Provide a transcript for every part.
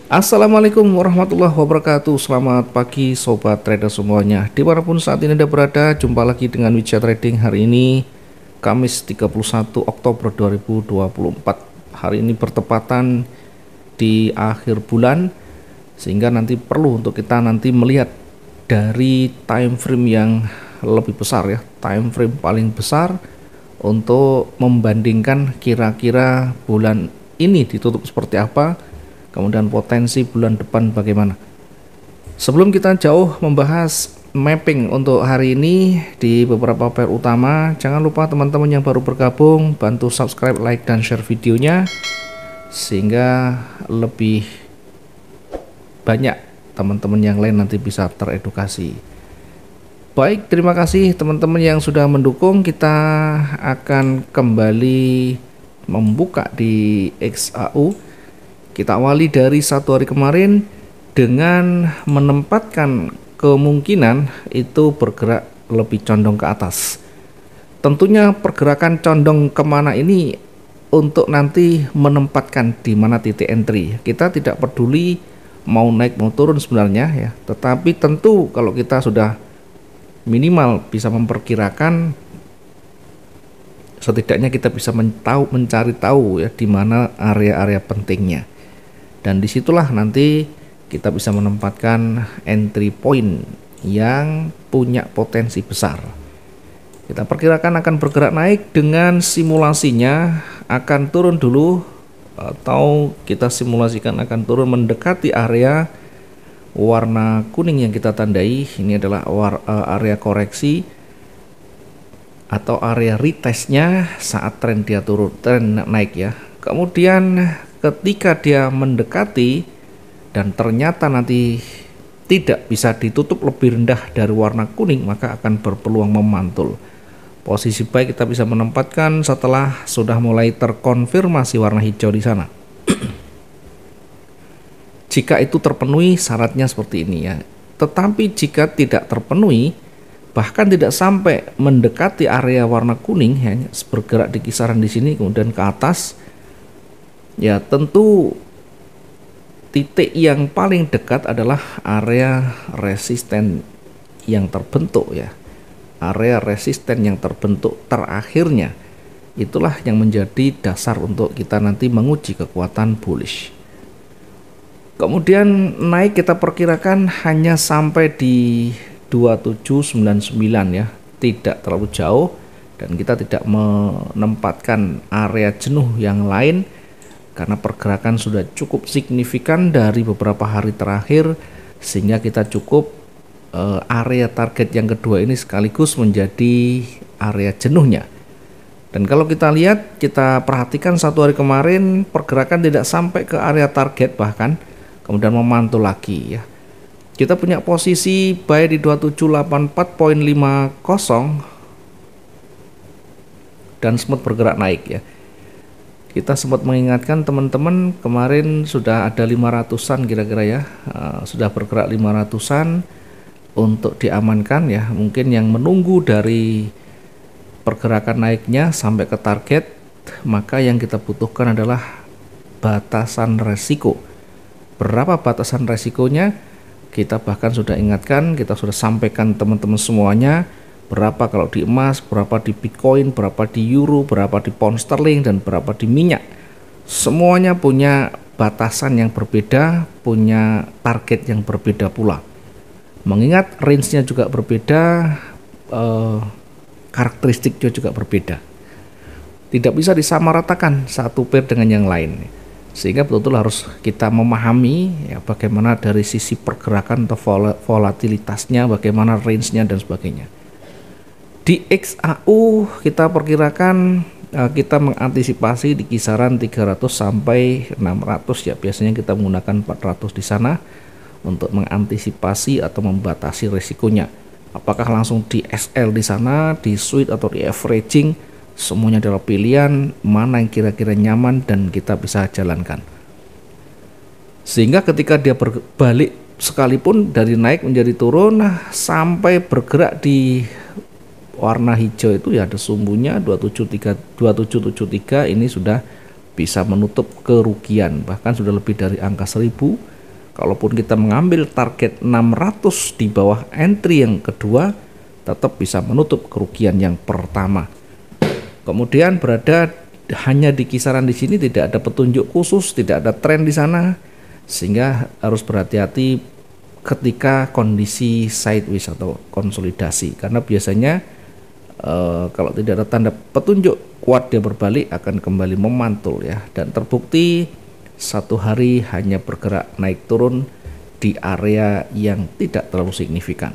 Assalamualaikum warahmatullahi wabarakatuh. Selamat pagi sobat trader semuanya, dimanapun saat ini Anda berada. Jumpa lagi dengan Widja Trading hari ini Kamis 31 Oktober 2024. Hari ini bertepatan di akhir bulan, sehingga nanti perlu untuk kita nanti melihat dari time frame yang lebih besar ya, time frame paling besar untuk membandingkan kira-kira bulan ini ditutup seperti apa, kemudian potensi bulan depan bagaimana. Sebelum kita jauh membahas mapping untuk hari ini di beberapa pair utama, jangan lupa teman-teman yang baru bergabung bantu subscribe, like, dan share videonya sehingga lebih banyak teman-teman yang lain nanti bisa teredukasi. Baik, terima kasih teman-teman yang sudah mendukung. Kita akan kembali membuka di XAU. Kita awali dari satu hari kemarin dengan menempatkan kemungkinan itu bergerak lebih condong ke atas. Tentunya pergerakan condong kemana ini untuk nanti menempatkan di mana titik entry. Kita tidak peduli mau naik mau turun sebenarnya ya, tetapi tentu kalau kita sudah minimal bisa memperkirakan, setidaknya kita bisa mencari tahu ya di mana area-area pentingnya. Dan disitulah nanti kita bisa menempatkan entry point yang punya potensi besar. Kita perkirakan akan bergerak naik dengan simulasinya akan turun dulu, atau kita simulasikan akan turun mendekati area warna kuning yang kita tandai. Ini adalah area koreksi atau area retestnya saat tren dia turun, tren naik ya. Kemudian ketika dia mendekati dan ternyata nanti tidak bisa ditutup lebih rendah dari warna kuning, maka akan berpeluang memantul. Posisi baik kita bisa menempatkan setelah sudah mulai terkonfirmasi warna hijau di sana. Jika itu terpenuhi syaratnya seperti ini ya. Tetapi jika tidak terpenuhi, bahkan tidak sampai mendekati area warna kuning, hanya bergerak di kisaran di sini kemudian ke atas, ya tentu titik yang paling dekat adalah area resisten yang terbentuk ya. Area resisten yang terbentuk terakhirnya itulah yang menjadi dasar untuk kita nanti menguji kekuatan bullish. Kemudian naik kita perkirakan hanya sampai di 2799 ya, tidak terlalu jauh, dan kita tidak menempatkan area jenuh yang lain karena pergerakan sudah cukup signifikan dari beberapa hari terakhir, sehingga kita cukup area target yang kedua ini sekaligus menjadi area jenuhnya. Dan kalau kita lihat, kita perhatikan satu hari kemarin pergerakan tidak sampai ke area target, bahkan kemudian memantul lagi ya. Kita punya posisi buy di 2784.50 dan sempat bergerak naik ya. Kita sempat mengingatkan teman-teman kemarin sudah ada 500-an kira-kira ya, sudah bergerak 500-an untuk diamankan ya. Mungkin yang menunggu dari pergerakan naiknya sampai ke target, maka yang kita butuhkan adalah batasan resiko. Berapa batasan resikonya? Kita bahkan sudah ingatkan, kita sudah sampaikan teman-teman semuanya. Berapa kalau di emas, berapa di Bitcoin, berapa di euro, berapa di pound sterling, dan berapa di minyak. Semuanya punya batasan yang berbeda, punya target yang berbeda pula. Mengingat range-nya juga berbeda, karakteristiknya juga berbeda. Tidak bisa disamaratakan satu pair dengan yang lain. Sehingga betul-betul harus kita memahami ya, bagaimana dari sisi pergerakan atau volatilitasnya, bagaimana range-nya dan sebagainya. Di XAU kita perkirakan kita mengantisipasi di kisaran 300 sampai 600 ya. Biasanya kita menggunakan 400 di sana untuk mengantisipasi atau membatasi risikonya. Apakah langsung di SL di sana, di swing atau di averaging, semuanya adalah pilihan mana yang kira-kira nyaman dan kita bisa jalankan. Sehingga ketika dia berbalik sekalipun dari naik menjadi turun sampai bergerak di warna hijau itu ya ada sumbunya 2773 ini sudah bisa menutup kerugian, bahkan sudah lebih dari angka 1000. Kalaupun kita mengambil target 600 di bawah entry yang kedua, tetap bisa menutup kerugian yang pertama. Kemudian berada hanya di kisaran di sini, tidak ada petunjuk khusus, tidak ada tren di sana, sehingga harus berhati-hati ketika kondisi sideways atau konsolidasi, karena biasanya kalau tidak ada tanda petunjuk kuat dia berbalik akan kembali memantul ya, dan terbukti satu hari hanya bergerak naik turun di area yang tidak terlalu signifikan.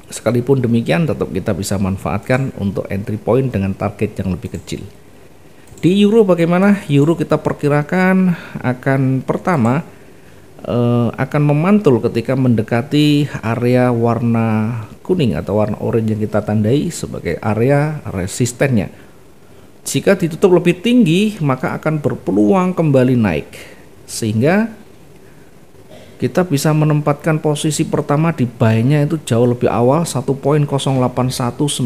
Sekalipun demikian tetap kita bisa manfaatkan untuk entry point dengan target yang lebih kecil. Di euro bagaimana? Euro kita perkirakan akan pertama akan memantul ketika mendekati area warna kuning atau warna orange yang kita tandai sebagai area resistennya. Jika ditutup lebih tinggi maka akan berpeluang kembali naik, sehingga kita bisa menempatkan posisi pertama di buy-nya itu jauh lebih awal 1.08196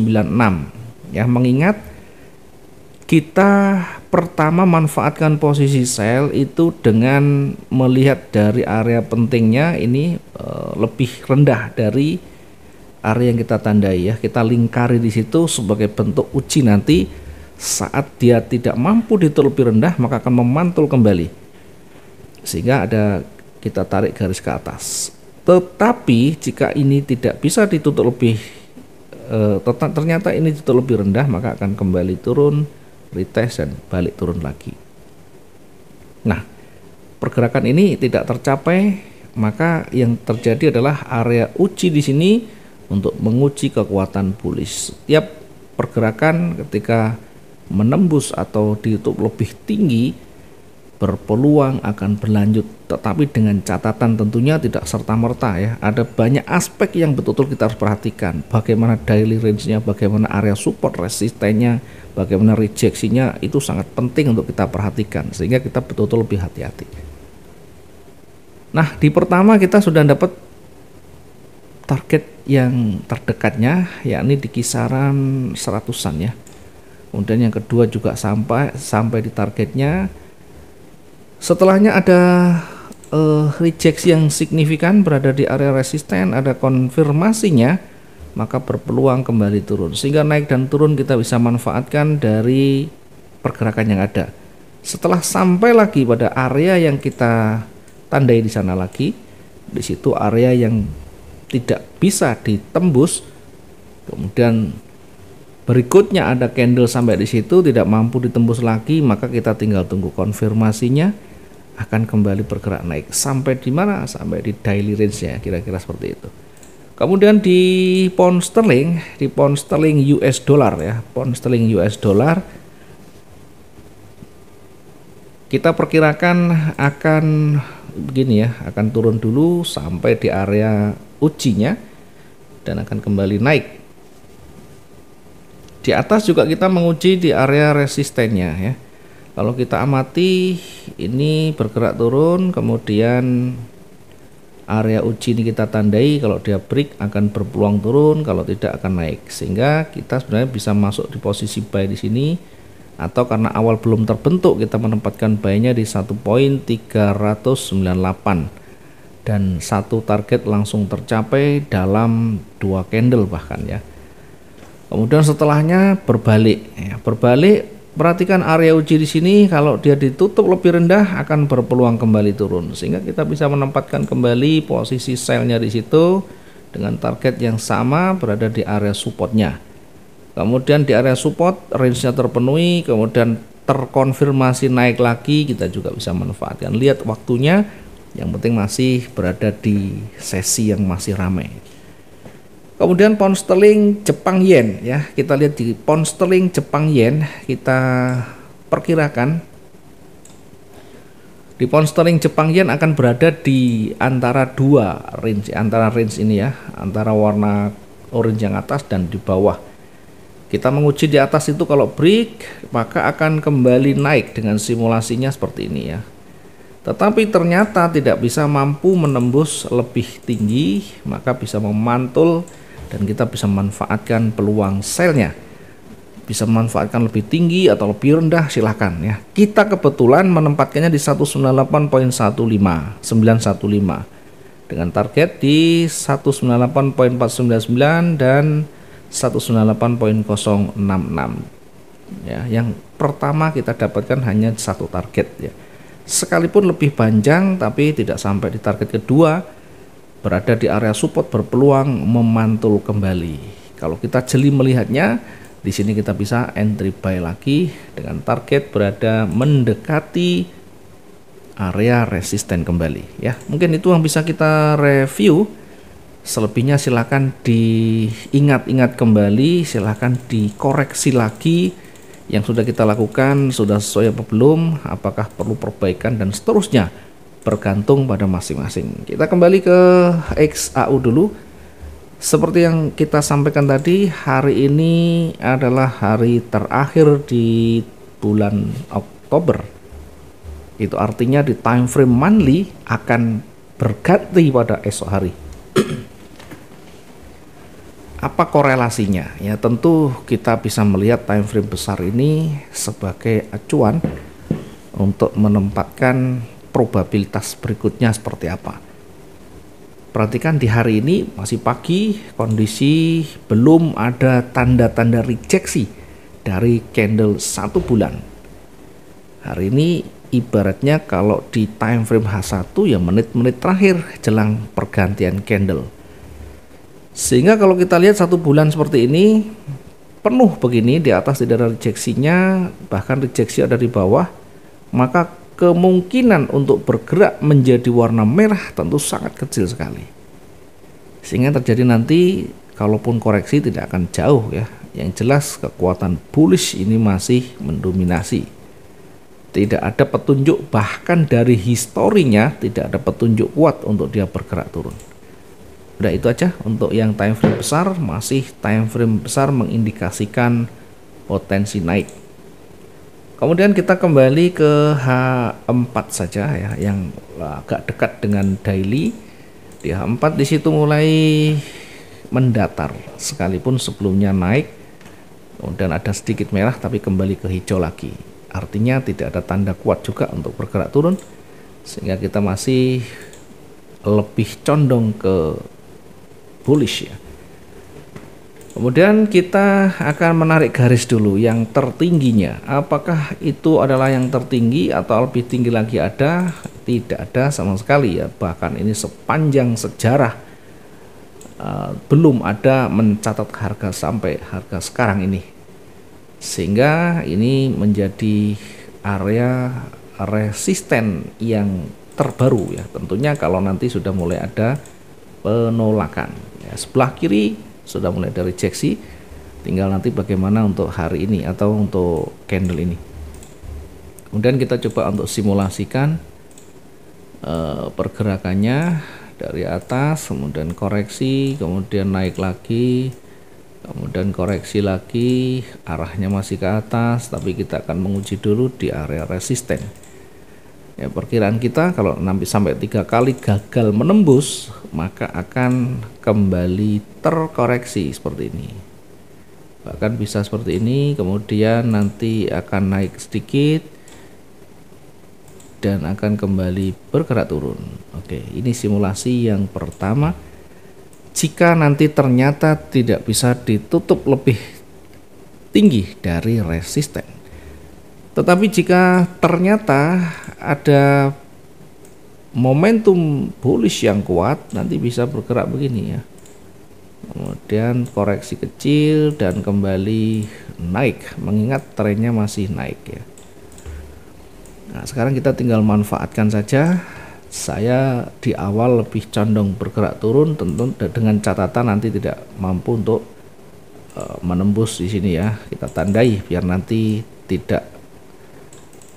ya, mengingat kita pertama manfaatkan posisi sell itu dengan melihat dari area pentingnya ini lebih rendah dari area yang kita tandai ya, kita lingkari di situ sebagai bentuk uji nanti. Saat dia tidak mampu ditutup lebih rendah maka akan memantul kembali, sehingga ada kita tarik garis ke atas. Tetapi jika ini tidak bisa ditutup lebih ternyata ini ditutup lebih rendah, maka akan kembali turun, retest dan balik turun lagi. Nah, pergerakan ini tidak tercapai, maka yang terjadi adalah area uji di sini untuk menguji kekuatan bullish. Setiap pergerakan ketika menembus atau ditutup lebih tinggi berpeluang akan berlanjut, tetapi dengan catatan tentunya tidak serta-merta ya, ada banyak aspek yang betul-betul kita harus perhatikan, bagaimana daily range-nya, bagaimana area support resistennya, bagaimana rejeksinya, itu sangat penting untuk kita perhatikan sehingga kita betul-betul lebih hati-hati. Nah, di pertama kita sudah dapat target yang terdekatnya yakni di kisaran 100-an ya. Kemudian yang kedua juga sampai di targetnya. Setelahnya ada rejeksi yang signifikan berada di area resisten, ada konfirmasinya, maka berpeluang kembali turun. Sehingga naik dan turun kita bisa manfaatkan dari pergerakan yang ada. Setelah sampai lagi pada area yang kita tandai di sana lagi, di situ area yang tidak bisa ditembus, kemudian berikutnya ada candle sampai di situ tidak mampu ditembus lagi, maka kita tinggal tunggu konfirmasinya, akan kembali bergerak naik sampai di mana? Sampai di daily range-nya, kira-kira seperti itu. Kemudian di pound sterling US dollar ya, pound sterling US dollar kita perkirakan akan begini ya, akan turun dulu sampai di area ujinya dan akan kembali naik. Di atas juga kita menguji di area resistennya ya. Kalau kita amati ini bergerak turun, kemudian area uji ini kita tandai, kalau dia break akan berpeluang turun, kalau tidak akan naik. Sehingga kita sebenarnya bisa masuk di posisi buy di sini, atau karena awal belum terbentuk kita menempatkan buy-nya di 1.398 dan satu target langsung tercapai dalam 2 candle bahkan ya. Kemudian setelahnya berbalik ya, perhatikan area uji di sini, kalau dia ditutup lebih rendah akan berpeluang kembali turun, sehingga kita bisa menempatkan kembali posisi sell-nya di situ dengan target yang sama berada di area supportnya. Kemudian di area support range-nya terpenuhi, kemudian terkonfirmasi naik lagi, kita juga bisa manfaatkan. Lihat waktunya, yang penting masih berada di sesi yang masih ramai. Kemudian pound sterling Jepang yen ya, kita lihat di pound sterling Jepang yen, kita perkirakan di pound sterling Jepang yen akan berada di antara range ini ya, antara warna orange yang atas dan di bawah. Kita menguji di atas itu, kalau break maka akan kembali naik dengan simulasinya seperti ini ya. Tetapi ternyata tidak bisa mampu menembus lebih tinggi, maka bisa memantul dan kita bisa memanfaatkan peluang selnya, bisa memanfaatkan lebih tinggi atau lebih rendah, silahkan ya. Kita kebetulan menempatkannya di 198.15915 dengan target di 198.499 dan 198.066 ya. Yang pertama kita dapatkan hanya satu target ya, sekalipun lebih panjang tapi tidak sampai di target kedua, berada di area support, berpeluang memantul kembali. Kalau kita jeli melihatnya, di sini kita bisa entry buy lagi dengan target berada mendekati area resisten kembali ya. Mungkin itu yang bisa kita review. Selebihnya silahkan diingat-ingat kembali, silahkan dikoreksi lagi yang sudah kita lakukan, sudah sesuai apa belum, apakah perlu perbaikan dan seterusnya, bergantung pada masing-masing. Kita kembali ke XAU dulu. Seperti yang kita sampaikan tadi, hari ini adalah hari terakhir di bulan Oktober. Itu artinya di time frame monthly akan berganti pada esok hari. Apa korelasinya? Ya tentu kita bisa melihat time frame besar ini sebagai acuan untuk menempatkan probabilitas berikutnya seperti apa. Perhatikan di hari ini masih pagi, kondisi belum ada tanda-tanda rejeksi dari candle 1 bulan. Hari ini ibaratnya kalau di time frame H1 ya menit-menit terakhir jelang pergantian candle. Sehingga kalau kita lihat 1 bulan seperti ini penuh begini, di atas tidak ada rejeksinya, bahkan rejeksi ada di bawah, maka kemungkinan untuk bergerak menjadi warna merah tentu sangat kecil sekali. Sehingga terjadi nanti kalaupun koreksi tidak akan jauh ya. Yang jelas kekuatan bullish ini masih mendominasi. Tidak ada petunjuk, bahkan dari historinya tidak ada petunjuk kuat untuk dia bergerak turun. Udah itu aja untuk yang time frame besar. Masih time frame besar mengindikasikan potensi naik. Kemudian kita kembali ke H4 saja ya, yang agak dekat dengan daily. Di H4 di situ mulai mendatar, sekalipun sebelumnya naik, kemudian ada sedikit merah tapi kembali ke hijau lagi. Artinya tidak ada tanda kuat juga untuk bergerak turun, sehingga kita masih lebih condong ke bullish ya. Kemudian kita akan menarik garis dulu yang tertingginya. Apakah itu adalah yang tertinggi atau lebih tinggi lagi ada? Tidak ada sama sekali ya. Bahkan ini sepanjang sejarah belum ada mencatat harga sampai harga sekarang ini. Sehingga ini menjadi area resisten yang terbaru ya. Tentunya kalau nanti sudah mulai ada penolakan ya. Sebelah kiri sudah mulai ada rejeksi, tinggal nanti bagaimana untuk hari ini atau untuk candle ini. Kemudian kita coba untuk simulasikan pergerakannya dari atas, kemudian koreksi, kemudian naik lagi, kemudian koreksi lagi, arahnya masih ke atas, tapi kita akan menguji dulu di area resisten. Ya, perkiraan kita kalau sampai 3 kali gagal menembus, maka akan kembali terkoreksi seperti ini. Bahkan bisa seperti ini, kemudian nanti akan naik sedikit dan akan kembali bergerak turun. Oke, ini simulasi yang pertama. Jika nanti ternyata tidak bisa ditutup lebih tinggi dari resisten. Tetapi jika ternyata ada momentum bullish yang kuat, nanti bisa bergerak begini ya. Kemudian koreksi kecil dan kembali naik, mengingat trennya masih naik ya. Nah, sekarang kita tinggal manfaatkan saja. Saya di awal lebih condong bergerak turun, tentu dengan catatan nanti tidak mampu untuk menembus di sini ya. Kita tandai biar nanti tidak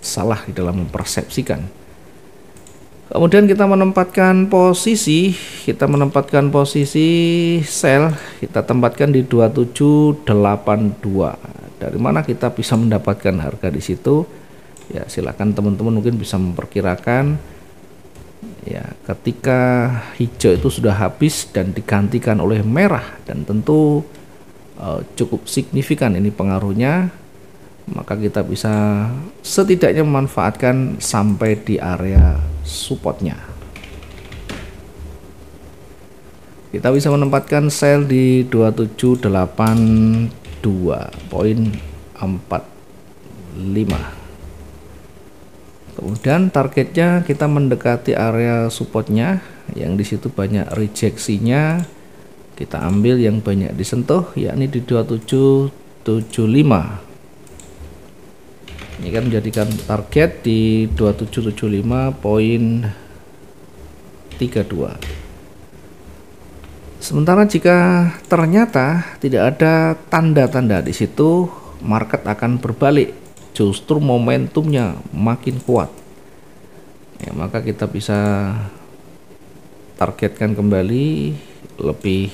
salah di dalam mempersepsikan. Kemudian kita menempatkan posisi, sell, kita tempatkan di 2782. Dari mana kita bisa mendapatkan harga di situ? Ya, silakan teman-teman mungkin bisa memperkirakan Ya, ketika hijau itu sudah habis dan digantikan oleh merah, dan tentu cukup signifikan ini pengaruhnya, maka kita bisa setidaknya memanfaatkan sampai di area supportnya. Kita bisa menempatkan sell di 2782.45. Kemudian targetnya kita mendekati area supportnya, yang disitu banyak rejeksinya. Kita ambil yang banyak disentuh, yakni di 2775. Ini kan menjadikan target di 2775.32. Sementara jika ternyata tidak ada tanda-tanda di situ, market akan berbalik. Justru momentumnya makin kuat, ya, maka kita bisa targetkan kembali lebih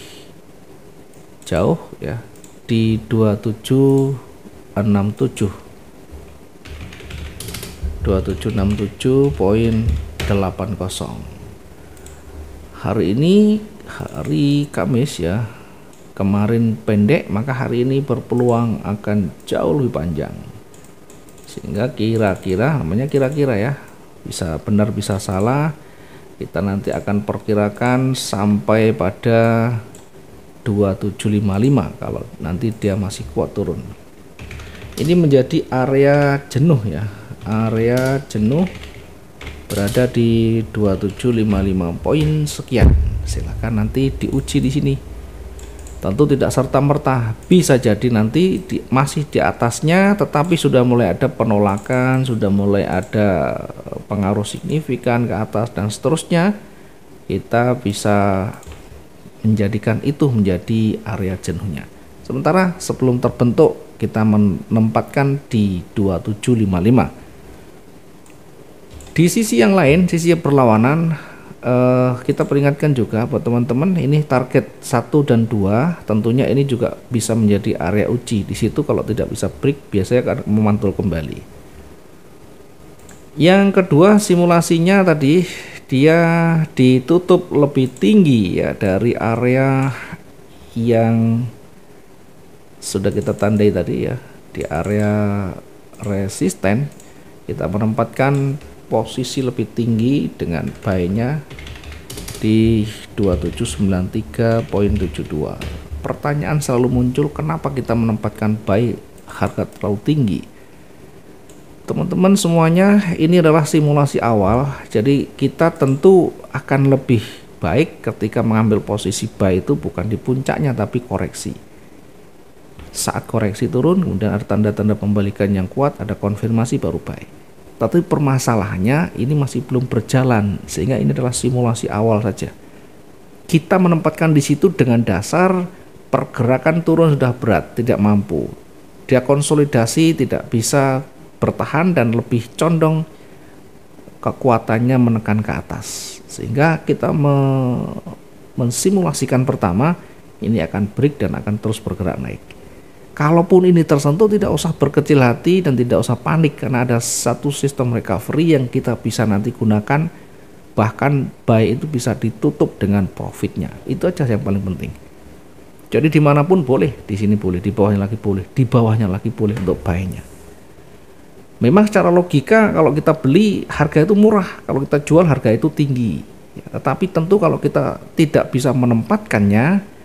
jauh, ya, di 2767.80. Hari ini hari Kamis, ya, kemarin pendek, maka hari ini berpeluang akan jauh lebih panjang. Sehingga kira-kira, namanya kira-kira ya, bisa benar bisa salah, kita nanti akan perkirakan sampai pada 2755 kalau nanti dia masih kuat turun. Ini menjadi area jenuh, ya, area jenuh berada di 2755 poin sekian. Silakan nanti diuji di sini. Tentu tidak serta-merta, bisa jadi nanti masih di atasnya, tetapi sudah mulai ada penolakan, sudah mulai ada pengaruh signifikan ke atas dan seterusnya. Kita bisa menjadikan itu menjadi area jenuhnya. Sementara sebelum terbentuk, kita menempatkan di 2755. Di sisi yang lain, sisi berlawanan, kita peringatkan juga buat teman-teman, ini target 1 dan 2 tentunya ini juga bisa menjadi area uji. Di situ kalau tidak bisa break, biasanya akan memantul kembali. Yang kedua, simulasinya tadi dia ditutup lebih tinggi, ya, dari area yang sudah kita tandai tadi, ya, di area resisten. Kita menempatkan posisi lebih tinggi dengan buy-nya di 2793.72. Pertanyaan selalu muncul, kenapa kita menempatkan buy harga terlalu tinggi? Teman-teman semuanya, ini adalah simulasi awal, jadi kita tentu akan lebih baik ketika mengambil posisi buy itu bukan di puncaknya tapi koreksi. Saat koreksi turun, kemudian ada tanda-tanda pembalikan yang kuat, ada konfirmasi, baru buy. Tapi permasalahannya ini masih belum berjalan, sehingga ini adalah simulasi awal saja. Kita menempatkan di situ dengan dasar pergerakan turun sudah berat, tidak mampu. Dia konsolidasi tidak bisa bertahan dan lebih condong kekuatannya menekan ke atas. Sehingga kita mensimulasikan pertama, ini akan break dan akan terus bergerak naik. Kalaupun ini tersentuh, tidak usah berkecil hati dan tidak usah panik, karena ada satu sistem recovery yang kita bisa nanti gunakan, bahkan buy itu bisa ditutup dengan profitnya. Itu aja yang paling penting. Jadi dimanapun boleh, di sini boleh, di bawahnya lagi boleh, di bawahnya lagi boleh untuk buy-nya. Memang secara logika kalau kita beli harga itu murah, kalau kita jual harga itu tinggi. Ya, tetapi tentu kalau kita tidak bisa menempatkannya,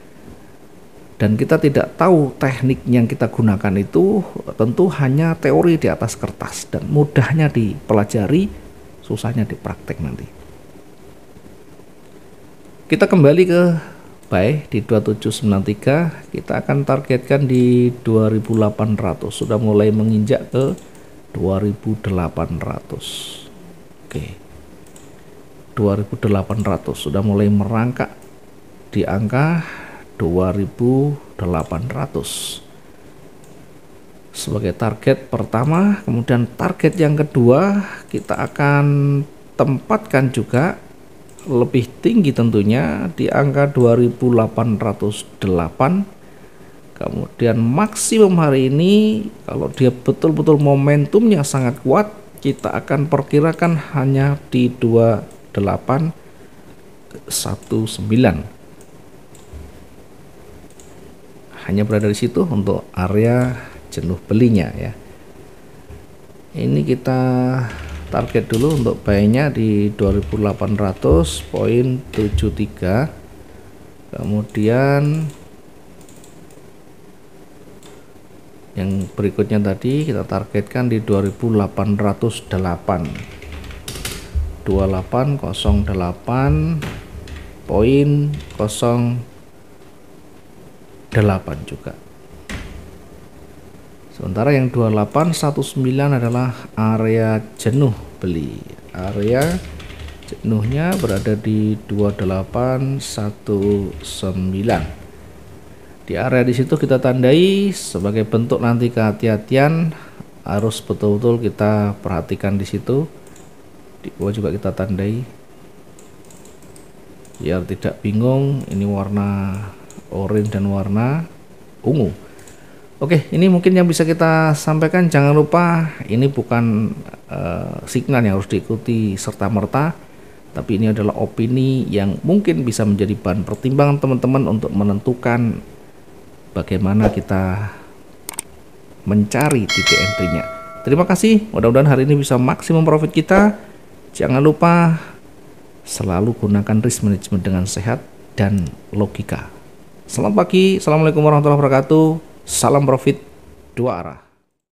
dan kita tidak tahu teknik yang kita gunakan itu, tentu hanya teori di atas kertas dan mudahnya dipelajari, susahnya dipraktek nanti. Kita kembali ke buy di 2793, kita akan targetkan di 2800, sudah mulai menginjak ke 2800. Oke. 2800 sudah mulai merangkak di angka 2800 sebagai target pertama. Kemudian target yang kedua kita akan tempatkan juga lebih tinggi tentunya di angka 2808. Kemudian maksimum hari ini kalau dia betul-betul momentumnya sangat kuat, kita akan perkirakan hanya di hanya berada di situ untuk area jenuh belinya ya. Ini kita target dulu untuk buy-nya di 2800.73. Kemudian yang berikutnya tadi kita targetkan di 2808.08 juga. Sementara yang 2819 adalah area jenuh beli. Area jenuhnya berada di 2819. Di area di situ kita tandai sebagai bentuk nanti kehati-hatian, harus betul-betul kita perhatikan di situ. Di bawah juga kita tandai biar tidak bingung, ini warna oranye dan warna ungu. Oke, ini mungkin yang bisa kita sampaikan. Jangan lupa ini bukan signal yang harus diikuti serta-merta, tapi ini adalah opini yang mungkin bisa menjadi bahan pertimbangan teman-teman untuk menentukan bagaimana kita mencari titik entry-nya. Terima kasih, mudah-mudahan hari ini bisa maksimum profit kita. Jangan lupa selalu gunakan risk management dengan sehat dan logika. Selamat pagi, assalamualaikum warahmatullahi wabarakatuh. Salam profit dua arah.